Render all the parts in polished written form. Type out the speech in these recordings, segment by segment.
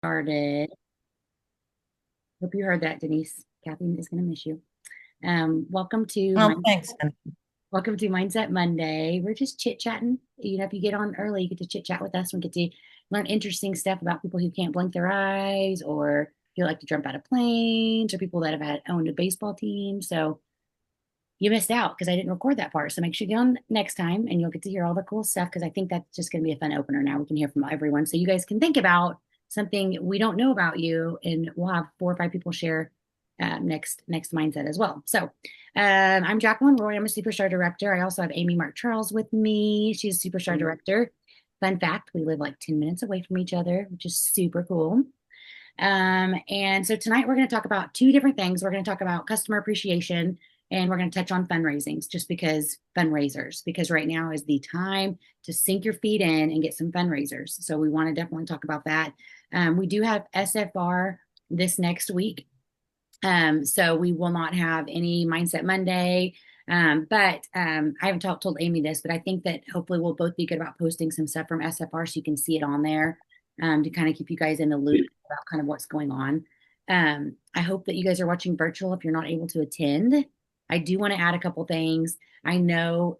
Started. Hope you heard that, Denise. Kathy is going to miss you. Welcome to Oh, thanks. welcome to Mindset Monday. We're just chit chatting. If you get on early, you get to chit chat with us and get to learn interesting stuff about people who can't blink their eyes, or who like to jump out of planes, or people that have had owned a baseball team. So you missed out because I didn't record that part. So make sure you get on next time, and you'll get to hear all the cool stuff because I think that's just going to be a fun opener. Now we can hear from everyone, so you guys can think about something we don't know about you, and we'll have 4 or 5 people share next mindset as well. So I'm Jacqueline Roy. I'm a superstar director. I also have Amy Mark Charles with me. She's a superstar director. Fun fact: we live like 10 minutes away from each other, which is super cool. And so tonight we're going to talk about 2 different things. We're going to talk about customer appreciation, and we're going to touch on fundraisings, just because fundraisers, because right now is the time to sink your feet in and get some fundraisers. So we want to definitely talk about that. We do have SFR this next week. So we will not have any Mindset Monday. But I haven't told Amy this, but I think that hopefully we'll both be good about posting some stuff from SFR so you can see it on there, to kind of keep you guys in the loop about kind of what's going on. I hope that you guys are watching virtual if you're not able to attend. I do want to add a couple things. I know,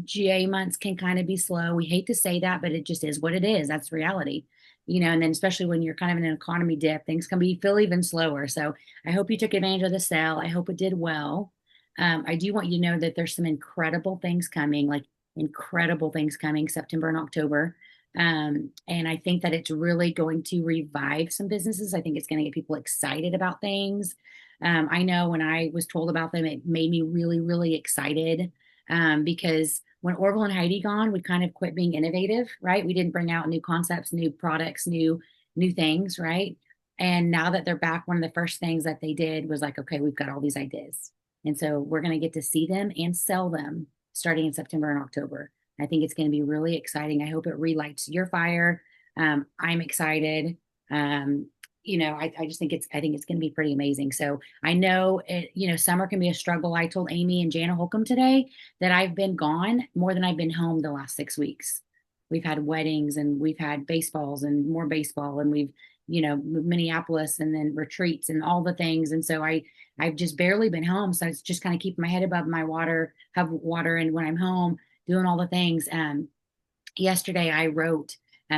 GA months can kind of be slow. We hate to say that, but it just is what it is. That's reality. And then especially when you're kind of in an economy dip, things can feel even slower. So I hope you took advantage of the sale. I hope it did well. I do want you to know that there's some incredible things coming, like incredible things coming September and October. And I think that it's really going to revive some businesses. I think it's going to get people excited about things. I know when I was told about them, it made me really, really excited, because when Orville and Heidi gone, we kind of quit being innovative, right? We didn't bring out new concepts, new products, new things, right? And now that they're back, one of the first things that they did was like, okay, we've got all these ideas. And so we're going to get to see them and sell them starting in September and October. I think it's going to be really exciting. I hope it relights your fire. I'm excited. I just think it's going to be pretty amazing. So I know summer can be a struggle. I told Amy and Jana Holcomb today that I've been gone more than I've been home the last 6 weeks. We've had weddings, and we've had baseballs and more baseball, and we've, Minneapolis, and then retreats and all the things. And so I've just barely been home. So it's just kind of keeping my head above my water, have water. And when I'm home doing all the things, yesterday I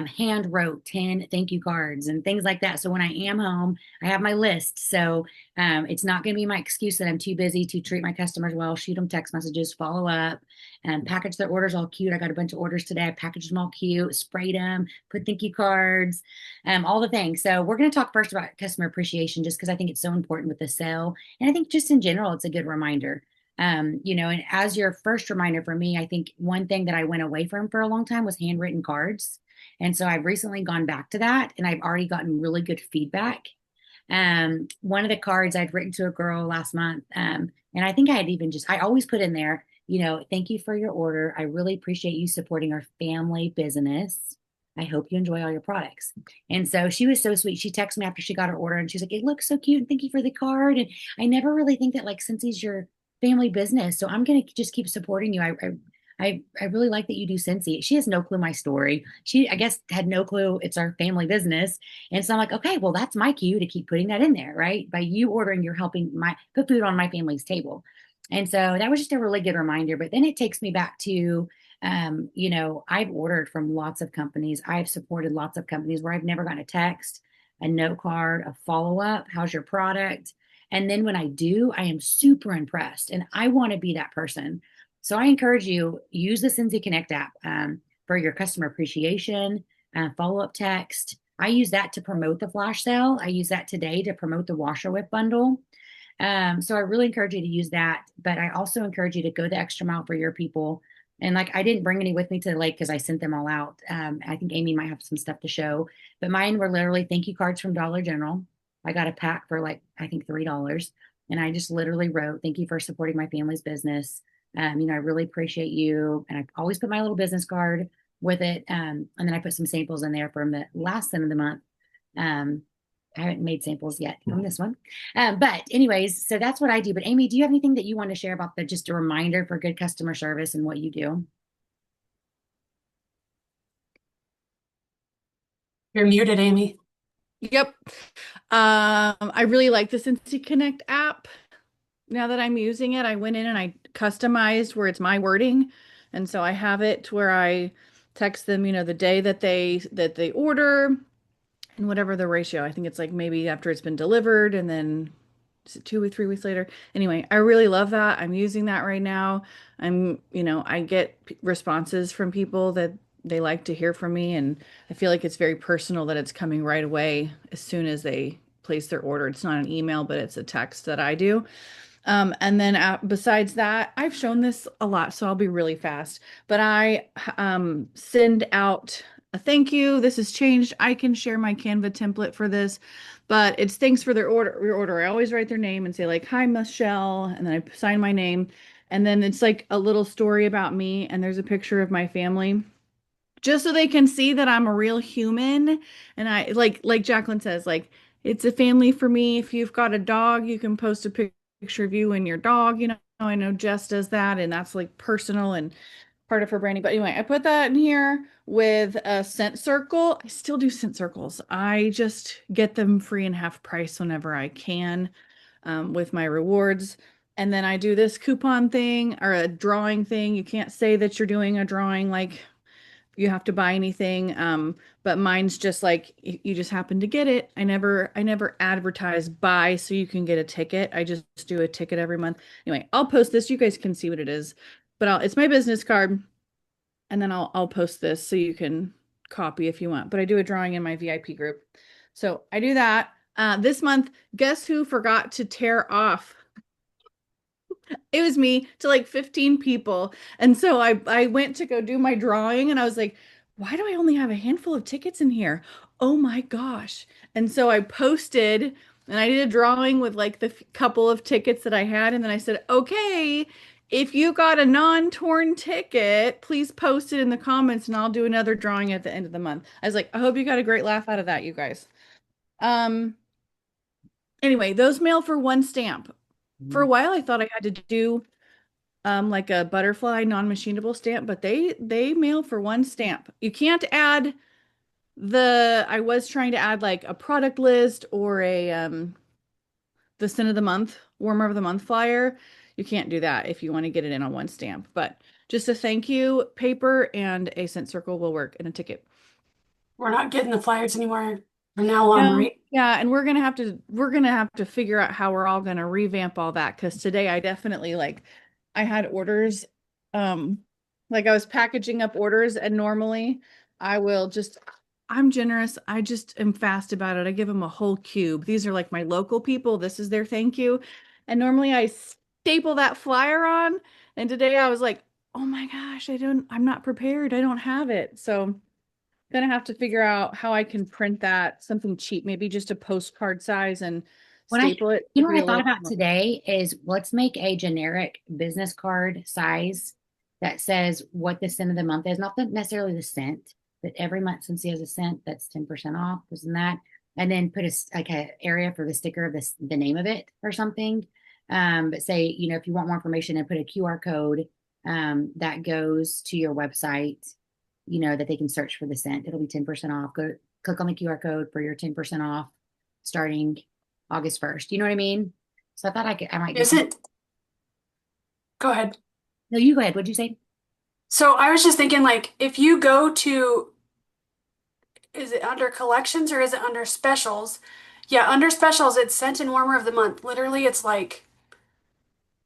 hand wrote 10 thank you cards and things like that. So when I am home, I have my list. So it's not going to be my excuse that I'm too busy to treat my customers well, shoot them text messages, follow up, and package their orders all cute. I got a bunch of orders today. I packaged them all cute, sprayed them, put thank you cards, all the things. So we're going to talk first about customer appreciation, just because I think it's so important with the sale. And I think just in general, it's a good reminder. And as your first reminder for me, I think one thing that I went away from for a long time was handwritten cards. And so I've recently gone back to that, and I've already gotten really good feedback. One of the cards I'd written to a girl last month, and I think I had I always put in there, thank you for your order. I really appreciate you supporting our family business. I hope you enjoy all your products. And so she was so sweet. She texted me after she got her order, and she's like, it looks so cute. And thank you for the card. And I never really think that, like, since he's your family business, so I'm going to just keep supporting you. I really like that you do Scentsy. She has no clue my story. She, I guess, had no clue it's our family business. And so I'm like, okay, well, that's my cue to keep putting that in there, right? By you ordering, you're helping my put food on my family's table. And so that was just a really good reminder. But then it takes me back to, I've ordered from lots of companies. I've supported lots of companies where I've never gotten a text, a note card, a follow up. How's your product? And then when I do, I am super impressed, and I want to be that person. So I encourage you, use the Cincy Connect app, for your customer appreciation, follow-up text. I use that to promote the flash sale. I use that today to promote the washer whip bundle. So I really encourage you to use that, but I also encourage you to go the extra mile for your people. And like, I didn't bring any with me to the lake because I sent them all out. I think Amy might have some stuff to show, but mine were literally thank you cards from Dollar General. I got a pack for, like, I think $3. And I just literally wrote, thank you for supporting my family's business. I really appreciate you. And I always put my little business card with it. And then I put some samples in there from the last end of the month. Um, I haven't made samples yet from this one. But anyways, so that's what I do. But Amy, do you have anything that you want to share about just a reminder for good customer service and what you do? You're muted, Amy. Yep. I really like the Cincy Connect app. Now that I'm using it, I went in and I customized where it's my wording. And so I have it to where I text them, the day that they order and whatever the ratio. I think it's like maybe after it's been delivered and then is it 2 or 3 weeks later? Anyway, I really love that. I'm using that right now. I get responses from people that they like to hear from me, and I feel like it's very personal that it's coming right away as soon as they place their order. It's not an email, but it's a text that I do. And then besides that, I've shown this a lot, so I'll be really fast. But I send out a thank you. This has changed. I can share my Canva template for this, but it's thanks for their order. Your order. I always write their name and say like, "Hi, Michelle," and then I sign my name, and then it's like a little story about me, and there's a picture of my family just so they can see that I'm a real human. And I like Jacqueline says, like it's a family for me. If you've got a dog, you can post a picture of you and your dog. I know Jess does that, and that's like personal and part of her branding. But anyway, I put that in here with a scent circle. I still do scent circles. I just get them free and half price whenever I can with my rewards. And then I do this coupon thing or a drawing thing. You can't say that you're doing a drawing like you have to buy anything. But mine's just like you just happen to get it. I never advertise buy so you can get a ticket. I just do a ticket every month. Anyway, I'll post this. You guys can see what it is. But it's my business card, and then I'll post this so you can copy if you want. But I do a drawing in my VIP group. So I do that. This month, guess who forgot to tear off? It was me to like 15 people. And so I went to go do my drawing and I was like, why do I only have a handful of tickets in here? Oh my gosh. And so I posted and I did a drawing with like the couple of tickets that I had. And then I said, okay, if you got a non-torn ticket, please post it in the comments and I'll do another drawing at the end of the month. I was like, I hope you got a great laugh out of that, you guys. Um, anyway, those mail for one stamp. For a while, I thought I had to do like a butterfly non-machinable stamp, but they mail for one stamp. You can't add I was trying to add like a product list or a the scent of the month, warmer of the month flyer. You can't do that if you want to get it in on one stamp, but just a thank you paper and a scent circle will work in a ticket. We're not getting the flyers anymore from now on, No, right? yeah, and we're gonna have to figure out how we're all gonna revamp all that because today I definitely like I had orders, like I was packaging up orders, and normally I will just I'm generous. I just am fast about it. I give them a whole cube. These are like my local people. This is their thank you. And normally I staple that flyer on, and today I was like, oh my gosh, I'm not prepared. I don't have it. So gonna have to figure out how I can print that something cheap, maybe just a postcard size and What I, staple it you to know what be I a thought little about more. today is let's make a generic business card size that says what the scent of the month is, not necessarily the scent, but every month since he has a scent, that's 10% off, isn't that? And then put like a area for the sticker of this, the name of it or something. But say, if you want more information and put a QR code that goes to your website, that they can search for the scent. It'll be 10% off. Go click on the QR code for your 10% off starting August 1st. You know what I mean? So I thought I might do Is something. it? Go ahead. No, you go ahead. What'd you say? So I was just thinking, like, if you go to, is it under collections or is it under specials? Yeah, under specials, it's scent and warmer of the month. Literally, it's like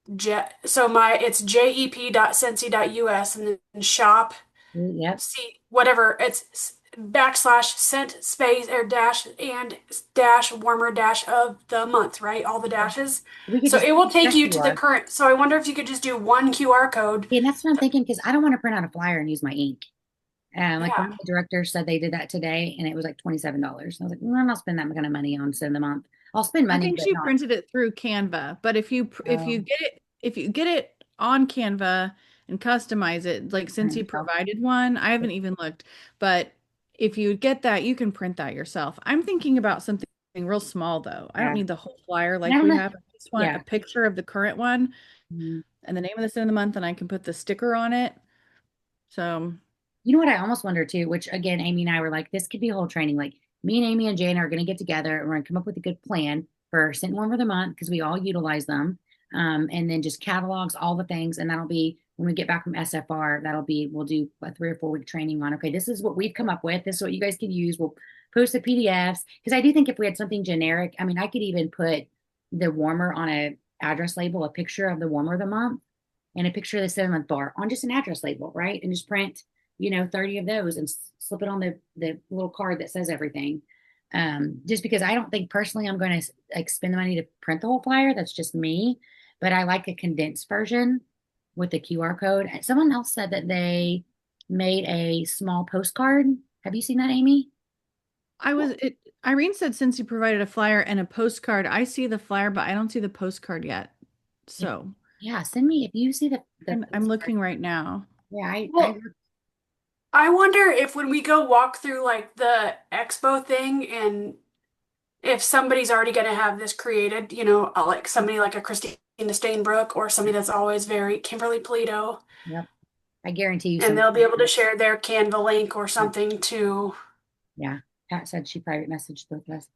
it's jep.scentsy.us and then shop Yep. see whatever it's backslash scent space or dash and dash warmer dash of the month, right? All the dashes. We could So just it will take that you to the QR. current. So I wonder if you could just do one QR code. And that's what I'm thinking because I don't want to print out a flyer and use my ink. Like one Yeah. of the directors said they did that today and it was like $27. I was like, I'm not spending that kind of money on send the month. I'll spend I money, think but she not. printed it through Canva, but Um, if you get it on Canva and customize it, like since print he yourself. provided one, I haven't even looked, but if you get that, you can print that yourself. I'm thinking about something real small though. I don't Yeah. need the whole flyer And I like don't we know. have. I just want a Yeah. picture of the current one Mhm. and the name of the sin of the month, and I can put the sticker on it. So, You know what I almost wonder too, which again, Amy and I were like, this could be a whole training. Like me and Amy and Jana are going to get together and we're going to come up with a good plan for scent and warmer of the month because we all utilize them. And then just catalogs all the things. And that'll be when we get back from SFR, we'll do a 3 or 4 week training on, okay, this is what we've come up with. This is what you guys can use. We'll post the PDFs. Because I do think if we had something generic, I mean, I could even put the warmer on a address label, a picture of the warmer of the month and a picture of the 7 month bar on just an address label, right? And just print, 30 of those and slip it on the little card that says everything. Just because I don't think personally I'm going to like spend the money to print the whole flyer. That's just me. But I like a condensed version with the QR code. Someone else said that they made a small postcard. Have you seen that, Amy? Irene said since you provided a flyer and a postcard, I see the flyer, but I don't see the postcard yet. If, So yeah, send me if you see the I'm postcard. looking right now. Yeah, Well, I wonder if when we go walk through like the expo thing and if somebody's already going to have this created, like somebody like a Christina Stainbrook or somebody that's always very Kimberly Polito, yep. I guarantee you and some. they'll be able to share their Canva link or something to. Yeah. Pat said she private messaged both of us.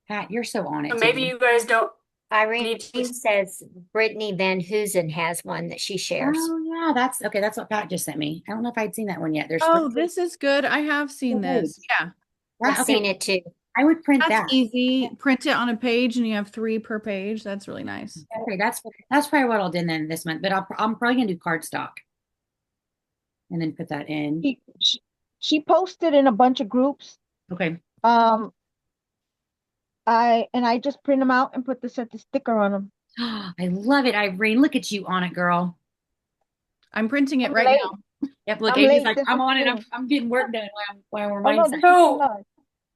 Pat, you're so on it Maybe today. you guys don't Irene need to. says Brittany Van Hoosen has one that she shares. Oh yeah, that's okay. That's what Pat just sent me. I don't know if I'd seen that one yet. There's Oh, 3 this is good. I have seen pages. this. Yeah. I've Okay, seen it too. I would print That's that. easy. Print it on a page and you have 3 per page. That's really nice. Okay, that's probably what I'll do then this month. But I'm probably gonna do cardstock and then put that in. She posted in a bunch of groups. Okay. Um, I just print them out and set the sticker on them. I love it, Irene. Look at you on it, girl. I'm printing it I'm right late. now. Yep. Look, I'm Amy's late like, this I'm on it. afternoon. I'm getting work done while we're Oh no, mindset. this is So tonight.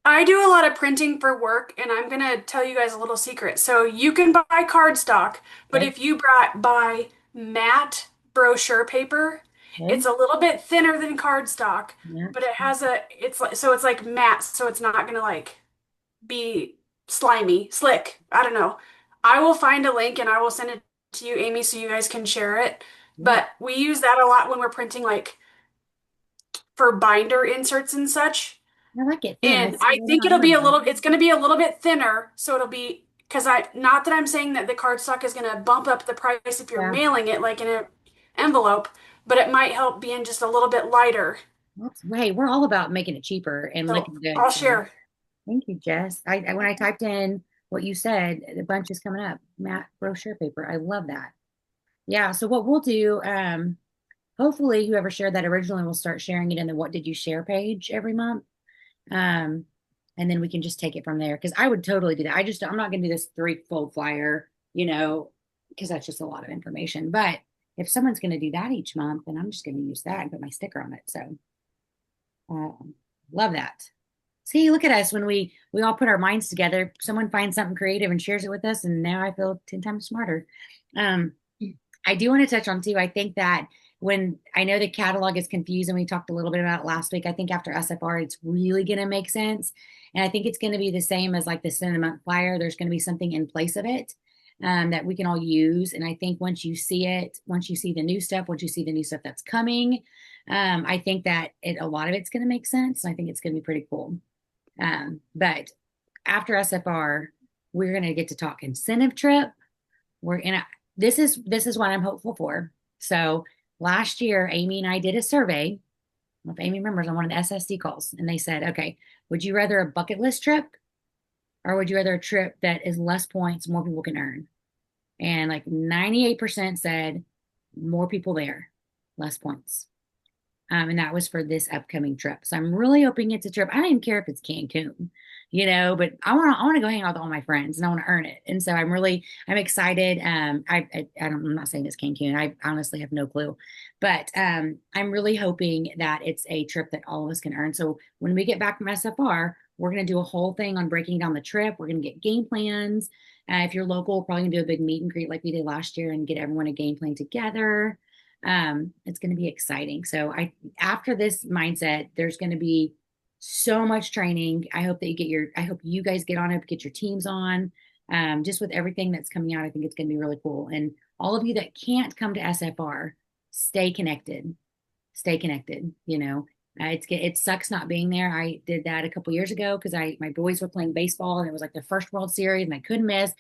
I do a lot of printing for work, and I'm gonna tell you guys a little secret. So you can buy cardstock, but Okay. if you buy matte brochure paper, Okay. it's a little bit thinner than cardstock, Yeah. but it's like matte, so it's not gonna like be slimy, slick. I don't know. I will find a link and I will send it to you, Amy, so you guys can share it. Yeah. But we use that a lot when we're printing like for binder inserts and such. I like it thin. And It's I think not hard. it's going to be a little bit thinner. So it'll be, not that I'm saying that the cardstock is going to bump up the price if you're Yeah. mailing it like in an envelope, but it might help being just a little bit lighter. Hey, we're all about making it cheaper and So looking good. I'll So share. thank you, Jess. When I typed in what you said, the bunch is coming up. Matte brochure paper. I love that. Yeah. So what we'll do, hopefully whoever shared that originally will start sharing it in the what did you share page every month. Um, and then we can just take it from there. Cause I would totally do that. I'm not gonna do this 3 fold flyer, because that's just a lot of information. But if someone's gonna do that each month, then I'm just gonna use that and put my sticker on it. So love that. See, look at us when we all put our minds together. Someone finds something creative and shares it with us, and now I feel 10 times smarter. Um, I do want to touch on too. I think that when I know the catalog is confused, and we talked a little bit about it last week, I think after SFR, it's really going to make sense. And I think it's going to be the same as like the Cinnamon Flyer. There's going to be something in place of it that we can all use. And I think once you see it, once you see the new stuff, once you see the new stuff that's coming, I think that a lot of it's going to make sense. I think it's going to be pretty cool. But after SFR, we're going to get to talk incentive trip. We're in a, this is what I'm hopeful for. So last year, Amy and I did a survey. If Amy remembers on one of the SSD calls, and they said, okay, would you rather a bucket list trip or would you rather a trip that is less points, more people can earn? And like 98% said more people there, less points. And that was for this upcoming trip. So I'm really hoping it's a trip. I don't even care if it's Cancun, but I want to go hang out with all my friends and I want to earn it. And so I'm excited. I'm not saying it's Cancun. I honestly have no clue, but I'm really hoping that it's a trip that all of us can earn. So when we get back from SFR, we're going to do a whole thing on breaking down the trip. We're going to get game plans. If you're local, we're probably going to do a big meet and greet like we did last year and get everyone a game plan together. It's going to be exciting. So after this mindset, there's going to be so much training. I hope you guys get on it, get your teams on. Just with everything that's coming out, I think it's going to be really cool. And all of you that can't come to SFR, stay connected. Stay connected. It sucks not being there. I did that a couple years ago because my boys were playing baseball and it was like their first World Series and I couldn't miss.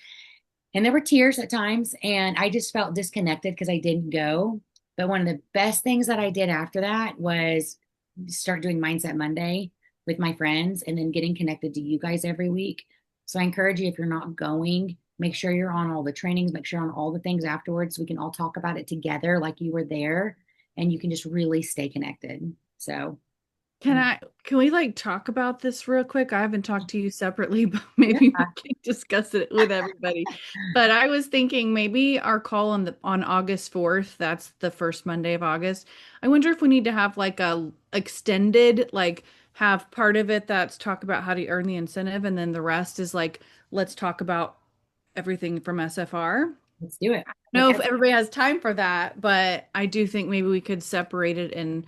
And there were tears at times, and I just felt disconnected because I didn't go. But one of the best things that I did after that was start doing Mindset Monday with my friends and then getting connected to you guys every week. So I encourage you, if you're not going, make sure you're on all the trainings, make sure on all the things afterwards. We can all talk about it together like you were there, and you can just really stay connected. So, Can we like talk about this real quick? I haven't talked to you separately, but yeah. maybe we can discuss it with everybody. But I was thinking maybe our call on August 4th, that's the first Monday of August. I wonder if we need to have like a extended, like have part of it that's talk about how to earn the incentive, and then the rest is like let's talk about everything from SFR. Let's do it. I don't know if everybody has time for that, but I do think maybe we could separate it and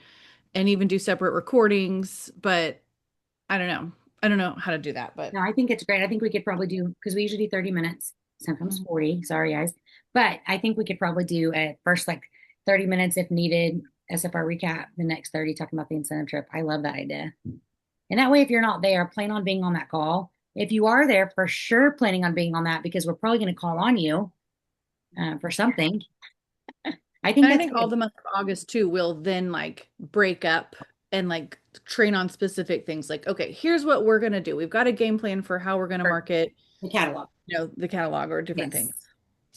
even do separate recordings, but I don't know. I don't know how to do that, but No, I think it's great. I think we could probably do, because we usually do 30 minutes, sometimes 40. Sorry, guys. But I think we could probably do a first like 30 minutes if needed, SFR recap, the next 30 talking about the incentive trip. I love that idea. And that way, if you're not there, plan on being on that call. If you are there, for sure planning on being on that because we're probably going to call on you for something. I think I that's think all good. the month of August too will then like break up and like train on specific things. Like, okay, here's what we're gonna do. We've got a game plan for how we're gonna For market, the catalog. the catalog or different Yes. things.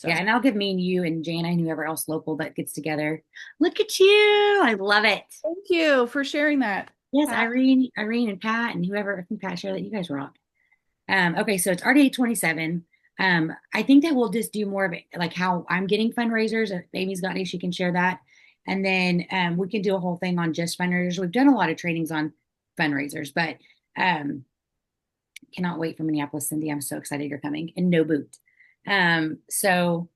Yeah, So and I'll give me and you and Jana and whoever else local that gets together. Look at you. I love it. thank you for sharing that. Yes, Pat. Irene and Pat and whoever, I think Pat shared that you guys rock. Okay, so it's already 8:27. I think that we'll just do more of it, like how I'm getting fundraisers. If Amy's got any, she can share that. And then we can do a whole thing on just fundraisers. We've done a lot of trainings on fundraisers, but cannot wait for Minneapolis, Cindy. I'm so excited you're coming and no boot. So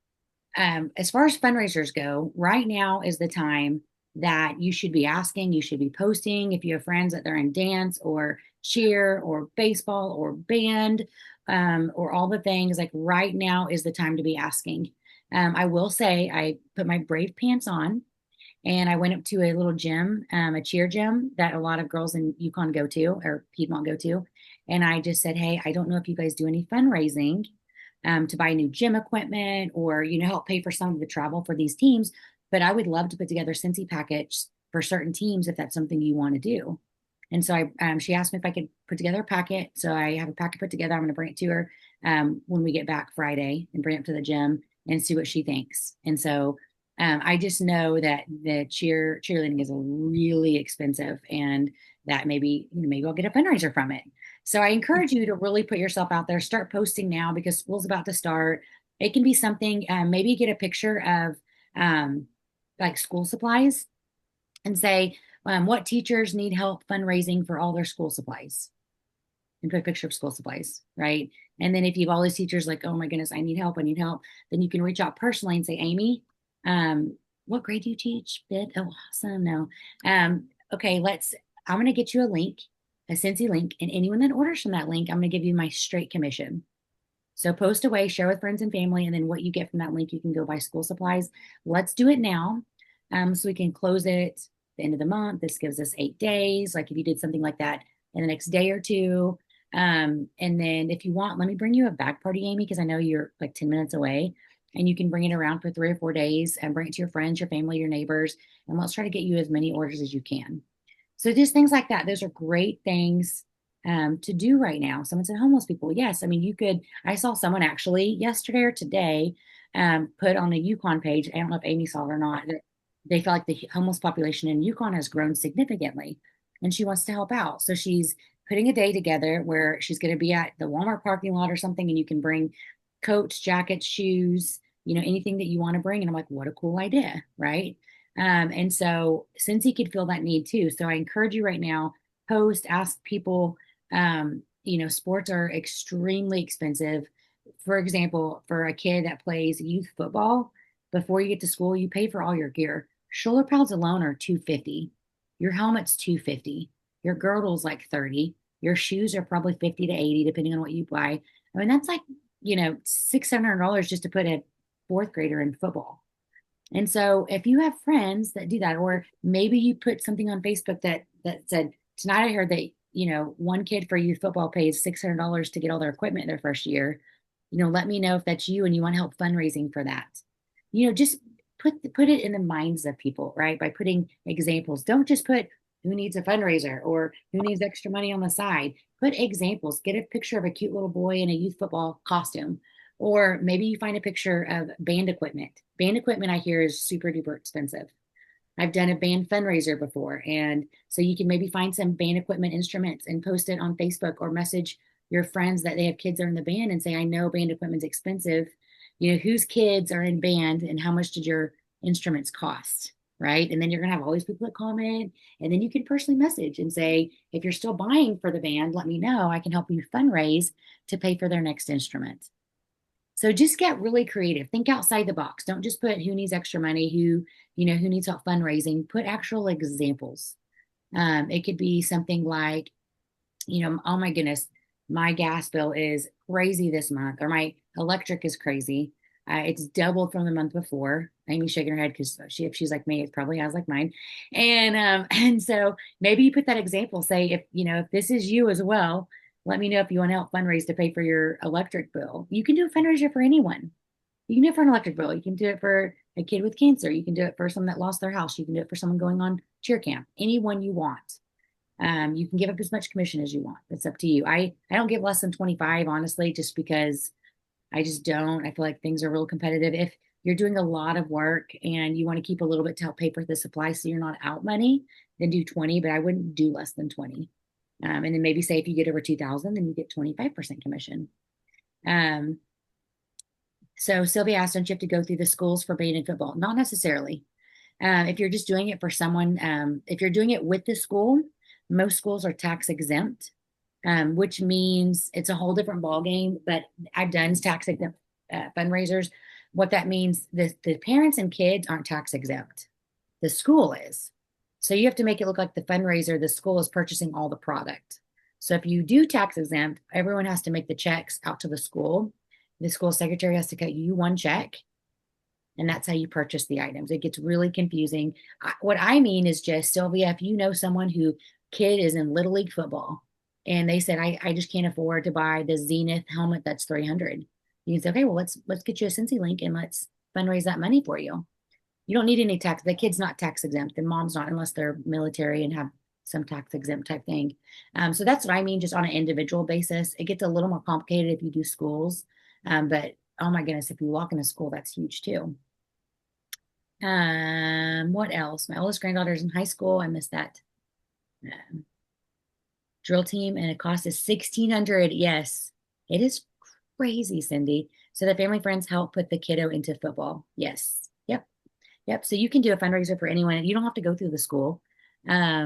as far as fundraisers go, right now is the time that you should be asking, you should be posting if you have friends that they're in dance or cheer or baseball or band or all the things. Like right now is the time to be asking. I will say I put my brave pants on and I went up to a little gym, a cheer gym that a lot of girls in Yukon go to or Piedmont go to. And I just said, hey, I don't know if you guys do any fundraising to buy new gym equipment or, help pay for some of the travel for these teams. But I would love to put together Cincy package for certain teams if that's something you want to do. And so she asked me if I could put together a packet. So I have a packet put together. I'm going to bring it to her when we get back Friday and bring it to the gym and see what she thinks. And so I just know that the cheerleading is really expensive, and that maybe I'll get a fundraiser from it. So I encourage you to really put yourself out there. Start posting now because school's about to start. It can be something. Maybe get a picture of like school supplies and say what teachers need help fundraising for all their school supplies and put a picture of school supplies, right? And then if you have all these teachers like, oh my goodness, I need help, then you can reach out personally and say, Amy, what grade do you teach? Fifth? Oh, awesome. No. Okay, I'm gonna get you a link, a Cincy link, and anyone that orders from that link, I'm gonna give you my straight commission. So post away, share with friends and family, and then what you get from that link, you can go buy school supplies. Let's do it now. So we can close it the end of the month. This gives us 8 days. Like if you did something like that in the next day or two. And then if you want, let me bring you a bag party, Amy, because I know you're like 10 minutes away and you can bring it around for 3 or 4 days and bring it to your friends, your family, your neighbors, and let's try to get you as many orders as you can. So just things like that. Those are great things to do right now. Someone said homeless people. Yes. I mean, I saw someone actually yesterday or today put on a Yukon page. I don't know if Amy saw it or not. That they feel like the homeless population in Yukon has grown significantly and she wants to help out. So she's putting a day together where she's going to be at the Walmart parking lot or something and you can bring coats, jackets, shoes, anything that you want to bring. And I'm like, what a cool idea. Right. And so since he could feel that need too. So I encourage you right now, post, ask people, sports are extremely expensive. For example, for a kid that plays youth football, before you get to school, you pay for all your gear. Shoulder pads alone are 250. Your helmet's 250. Your girdle's like 30. Your shoes are probably 50 to 80, depending on what you buy. I mean, that's like, $600-700 just to put a fourth grader in football. And so if you have friends that do that, or maybe you put something on Facebook that that said, tonight I heard that, one kid for youth football pays $600 to get all their equipment their first year. Let me know if that's you and you want to help fundraising for that. Just put it in the minds of people, right? By putting examples. Don't just put who needs a fundraiser or who needs extra money on the side. Put examples. Get a picture of a cute little boy in a youth football costume. Or maybe you find a picture of band equipment. Band equipment, I hear, is super duper expensive. I've done a band fundraiser before. And so you can maybe find some band equipment instruments and post it on Facebook or message your friends that they have kids that are in the band and say, I know band equipment's expensive. Whose kids are in band and how much did your instruments cost? Right. And then you're going to have all these people that comment. And then you can personally message and say, if you're still buying for the band, let me know. I can help you fundraise to pay for their next instrument. So just get really creative. Think outside the box. Don't just put who needs extra money, who needs help fundraising. Put actual examples. It could be something like, oh my goodness, my gas bill is crazy this month, or my electric is crazy. It's doubled from the month before. Amy's shaking her head because if she's like me, it probably has like mine. And so maybe you put that example, say, if this is you as well, let me know if you want to help fundraise to pay for your electric bill. You can do a fundraiser for anyone. You can do it for an electric bill. You can do it for a kid with cancer. You can do it for someone that lost their house. You can do it for someone going on cheer camp. Anyone you want. You can give up as much commission as you want. It's up to you. I don't give less than 25, honestly, just because I just don't. I feel like things are real competitive. If you're doing a lot of work and you want to keep a little bit to help pay for the supply so you're not out money, then do 20, but I wouldn't do less than 20. And then maybe say if you get over 2,000, then you get 25% commission. So Sylvia asked, don't you have to go through the schools for band and football? Not necessarily. If you're just doing it for someone, if you're doing it with the school, most schools are tax exempt, which means it's a whole different ballgame. But I've done tax exempt fundraisers. What that means, the parents and kids aren't tax exempt. The school is. So you have to make it look like the fundraiser, the school is purchasing all the product. So if you do tax exempt, everyone has to make the checks out to the school. The school secretary has to cut you one check, and that's how you purchase the items. It gets really confusing. What I mean is just, Sylvia, if you know someone who kid is in Little League football and they said, I just can't afford to buy the Zenith helmet that's 300. You can say, okay, well, let's get you a Cincy link and let's fundraise that money for you. You don't need any tax. The kid's not tax exempt. The mom's not, unless they're military and have some tax exempt type thing. So that's what I mean, just on an individual basis. It gets a little more complicated if you do schools. But oh my goodness, if you walk in a school, that's huge too. What else? My oldest granddaughter's in high school. I missed that. Drill team, and it costs us $1,600. Yes, it is crazy, Cindy. So the family friends help put the kiddo into football. Yes. Yep. So you can do a fundraiser for anyone. You don't have to go through the school. I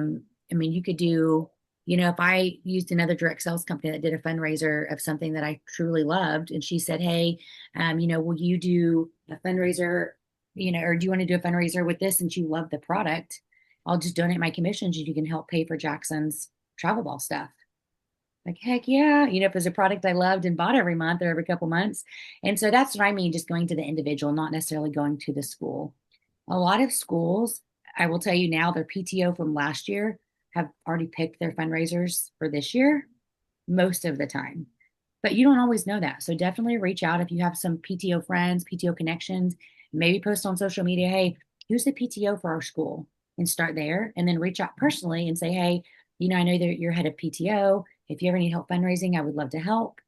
mean, you could do, if I used another direct sales company that did a fundraiser of something that I truly loved, and she said, hey, will you do a fundraiser, or do you want to do a fundraiser with this since you love the product? I'll just donate my commissions and you can help pay for Jackson's travel ball stuff. Like, heck yeah. If there's a product I loved and bought every month or every couple months. And so that's what I mean, just going to the individual, not necessarily going to the school. A lot of schools, I will tell you now, their PTO from last year have already picked their fundraisers for this year, most of the time. But you don't always know that. So definitely reach out if you have some PTO friends, PTO connections, maybe post on social media, hey, who's the PTO for our school? And start there. And then reach out personally and say, hey, I know that you're head of PTO. If you ever need help fundraising, I would love to help.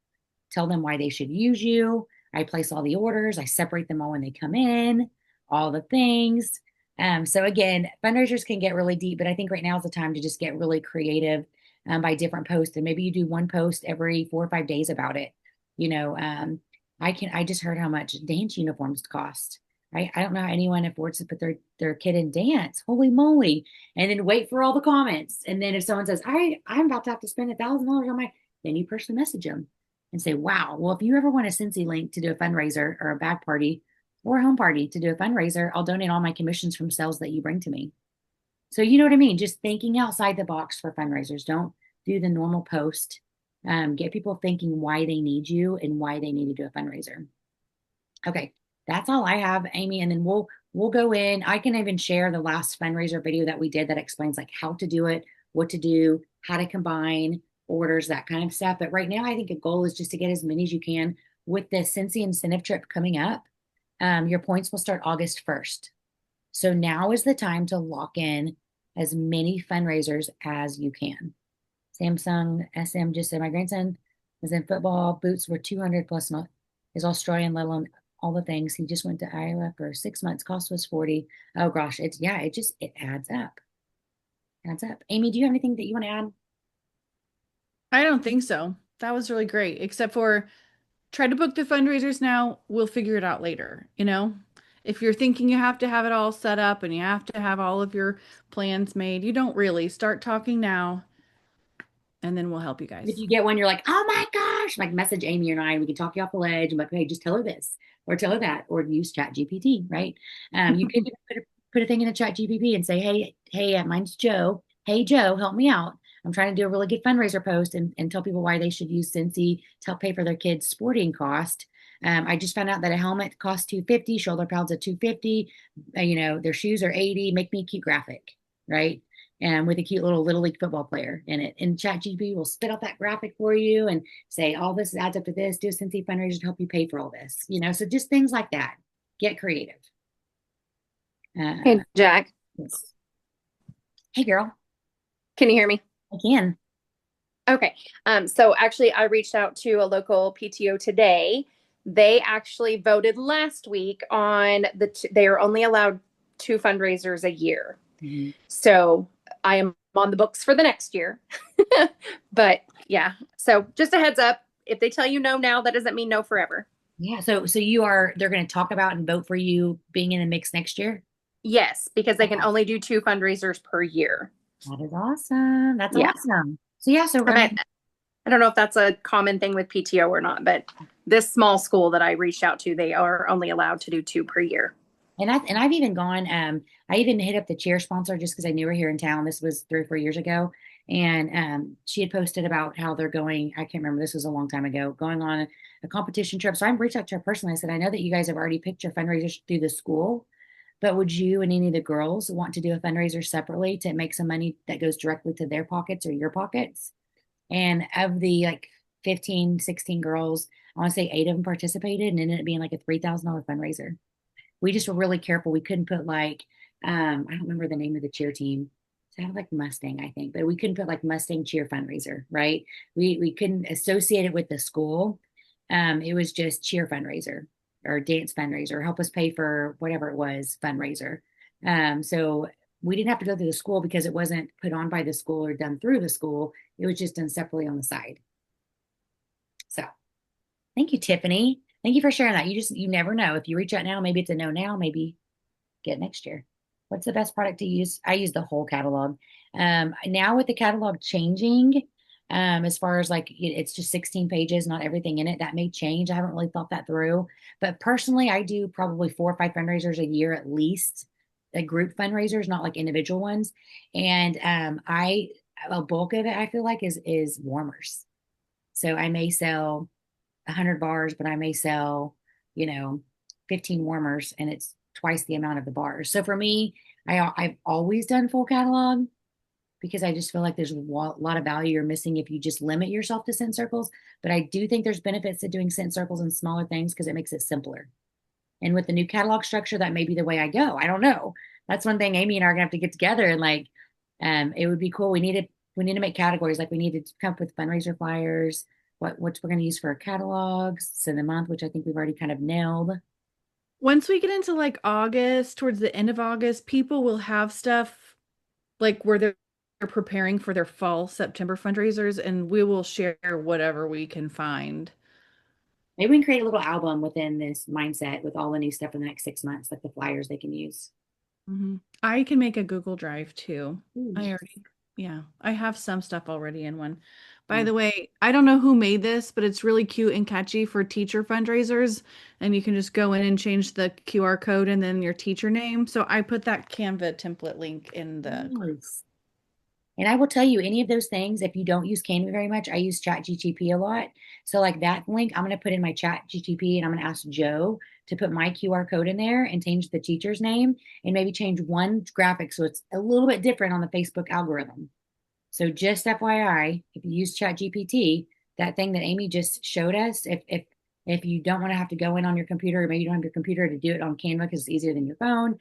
Tell them why they should use you. I place all the orders. I separate them all when they come in, all the things. So again, fundraisers can get really deep, but I think right now is the time to just get really creative by different posts. And maybe you do one post every 4 or 5 days about it. I just heard how much dance uniforms cost. Right? I don't know how anyone affords to put their kid in dance. Holy moly. And then wait for all the comments. And then if someone says, I'm about to have to spend $1,000 on then you personally message them and say, wow, well, if you ever want a Cincy link to do a fundraiser or a bag party or a home party to do a fundraiser, I'll donate all my commissions from sales that you bring to me. So you know what I mean? Just thinking outside the box for fundraisers. Don't do the normal post. Get people thinking why they need you and why they need to do a fundraiser. Okay, that's all I have, Amy. And then we'll go in. I can even share the last fundraiser video that we did that explains like how to do it, what to do, how to combine orders, that kind of stuff. But right now, I think a goal is just to get as many as you can with the Cincy incentive trip coming up. Your points will start August 1st. So now is the time to lock in as many fundraisers as you can. Samsung SM just said my grandson was in football. Boots were 200 plus his Australian, let alone all the things. He just went to Iowa for 6 months. Cost was 40. Oh gosh, it adds up. Adds up. Amy, do you have anything that you want to add? I don't think so. That was really great, except for try to book the fundraisers now. We'll figure it out later, you know? If you're thinking you have to have it all set up and you have to have all of your plans made, you don't really. Start talking now, and then we'll help you If guys. you get one, you're like, oh my gosh, like message Amy or I, we can talk you off the ledge and like, hey, just tell her this or tell her that, or use Chat GPT, right? You can put a thing in the Chat GPT and say, hey, mine's Joe. Hey, Joe, help me out. I'm trying to do a really good fundraiser post and tell people why they should use Cincy to help pay for their kids' sporting cost. I just found out that a helmet costs 250, shoulder pads are 250, their shoes are 80. Make me a cute graphic, right? And with a cute little league football player in it. And ChatGPT will spit out that graphic for you and say, all this adds up to this. Do a Cincy fundraiser to help you pay for all this. So just things like that. Get creative. Hey, Jack, Yes. Hey, girl. can you hear me? I can. Okay. So actually, I reached out to a local PTO today. They actually voted last week on they are only allowed 2 fundraisers a year. Mm-hmm. So I am on the books for the next year. But yeah, so just a heads up. If they tell you no now, that doesn't mean no forever. Yeah. So they're going to talk about and vote for you being in the mix next year. Yes, because they can only do 2 fundraisers per year. That is awesome. That's Yeah. awesome. So yeah, so I don't know if that's a common thing with PTO or not, but this small school that I reached out to, they are only allowed to do 2 per year. And I've even gone, I even hit up the chair sponsor just because I knew her here in town. This was 3 or 4 years ago. And she had posted about how they're going, I can't remember, this was a long time ago, going on a competition trip. So I reached out to her personally. I said, I know that you guys have already picked your fundraisers through the school, but would you and any of the girls want to do a fundraiser separately to make some money that goes directly to their pockets or your pockets? And of the like 15, 16 girls, I want to say 8 of them participated and ended up being like a $3,000 fundraiser. We just were really careful. We couldn't put like, I don't remember the name of the cheer team. It sounded like Mustang, I think, but we couldn't put like Mustang cheer fundraiser, right? We couldn't associate it with the school. It was just cheer fundraiser or dance fundraiser, help us pay for whatever it was fundraiser. So we didn't have to go through the school because it wasn't put on by the school or done through the school. It was just done separately on the side. So thank you, Tiffany. Thank you for sharing that. You never know. If you reach out now, maybe it's a no now, maybe get next year. What's the best product to use? I use the whole catalog. Now with the catalog changing, as far as like it's just 16 pages, not everything in it, that may change. I haven't really thought that through. But personally, I do probably 4 or 5 fundraisers a year at least, group fundraisers, not like individual ones. And a bulk of it I feel like is warmers. So I may sell 100 bars, but I may sell, 15 warmers and it's twice the amount of the bars. So for me, I've always done full catalog because I just feel like there's a lot of value you're missing if you just limit yourself to scent circles. But I do think there's benefits to doing scent circles and smaller things because it makes it simpler. And with the new catalog structure, that may be the way I go. I don't know. That's one thing Amy and I are gonna have to get together and like, it would be cool. We need to make categories. Like we need to come up with fundraiser flyers, what we're going to use for our catalogs, so the month, which I think we've already kind of nailed. Once we get into like August, towards the end of August, people will have stuff like where they're preparing for their fall September fundraisers, and we will share whatever we can find. Maybe we can create a little album within this mindset with all the new stuff in the next 6 months, like the flyers they can use. I can make a Google Drive too. Ooh, I have some stuff already in one. By the way, I don't know who made this, but it's really cute and catchy for teacher fundraisers. And you can just go in and change the QR code and then your teacher name. So I put that Canva template link in the group. nice. And I will tell you, any of those things, if you don't use Canva very much, I use Chat GTP a lot. So like that link, I'm going to put in my Chat GTP and I'm going to ask Joe to put my QR code in there and change the teacher's name and maybe change one graphic so it's a little bit different on the Facebook algorithm. So just FYI, if you use ChatGPT, that thing that Amy just showed us, if you don't want to have to go in on your computer, or maybe you don't have your computer to do it on Canva because it's easier than your phone.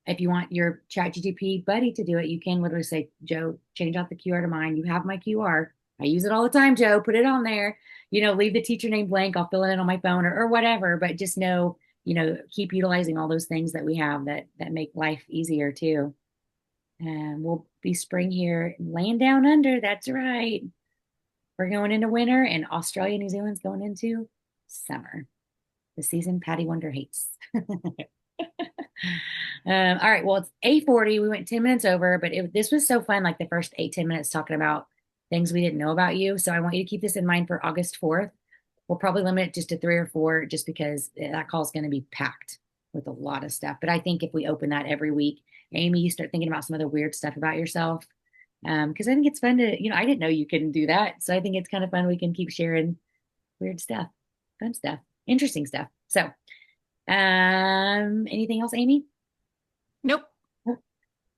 If you want your ChatGPT buddy to do it, you can literally say, Joe, change out the QR to mine. You have my QR. I use it all the time, Joe. Put it on there. Leave the teacher name blank. I'll fill it in on my phone or whatever. But just know, keep utilizing all those things that we have that make life easier too. And we'll be spring here, laying down under. That's right. We're going into winter, and Australia, New Zealand's going into summer, the season Patty Wonder hates. All right. Well, it's 8:40. We went 10 minutes over, but this was so fun. Like the first 8, 10 minutes talking about things we didn't know about you. So I want you to keep this in mind for August 4th. We'll probably limit it just to 3 or 4, just because that call is going to be packed with a lot of stuff. But I think if we open that every week, Amy, you start thinking about some of the weird stuff about yourself. Because I think it's fun to, I didn't know you couldn't do that. So I think it's kind of fun. We can keep sharing weird stuff, fun stuff, interesting stuff. So, anything else, Amy? Nope.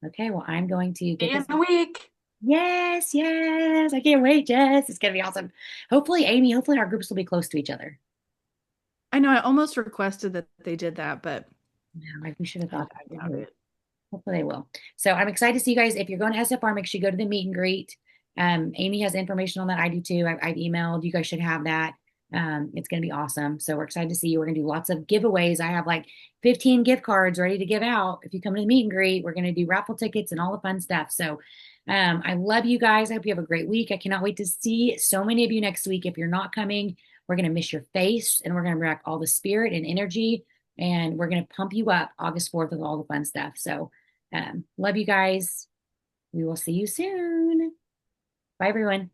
Okay, well, I'm going to get In this. the week. Yes, yes. I can't wait, Jess. It's gonna be awesome. Hopefully, Amy, hopefully our groups will be close to each other. I know I almost requested that they did that, but No, we should have thought I that. doubt it. Hopefully they will. So I'm excited to see you guys. If you're going to SFR, make sure you go to the meet and greet. Amy has information on that. I do too. I've emailed. You guys should have that. It's going to be awesome. So we're excited to see you. We're going to do lots of giveaways. I have like 15 gift cards ready to give out. If you come to the meet and greet, we're going to do raffle tickets and all the fun stuff. So I love you guys. I hope you have a great week. I cannot wait to see so many of you next week. If you're not coming, we're going to miss your face, and we're going to bring back all the spirit and energy, and we're going to pump you up August 4th with all the fun stuff. So love you guys. We will see you soon. Bye, everyone.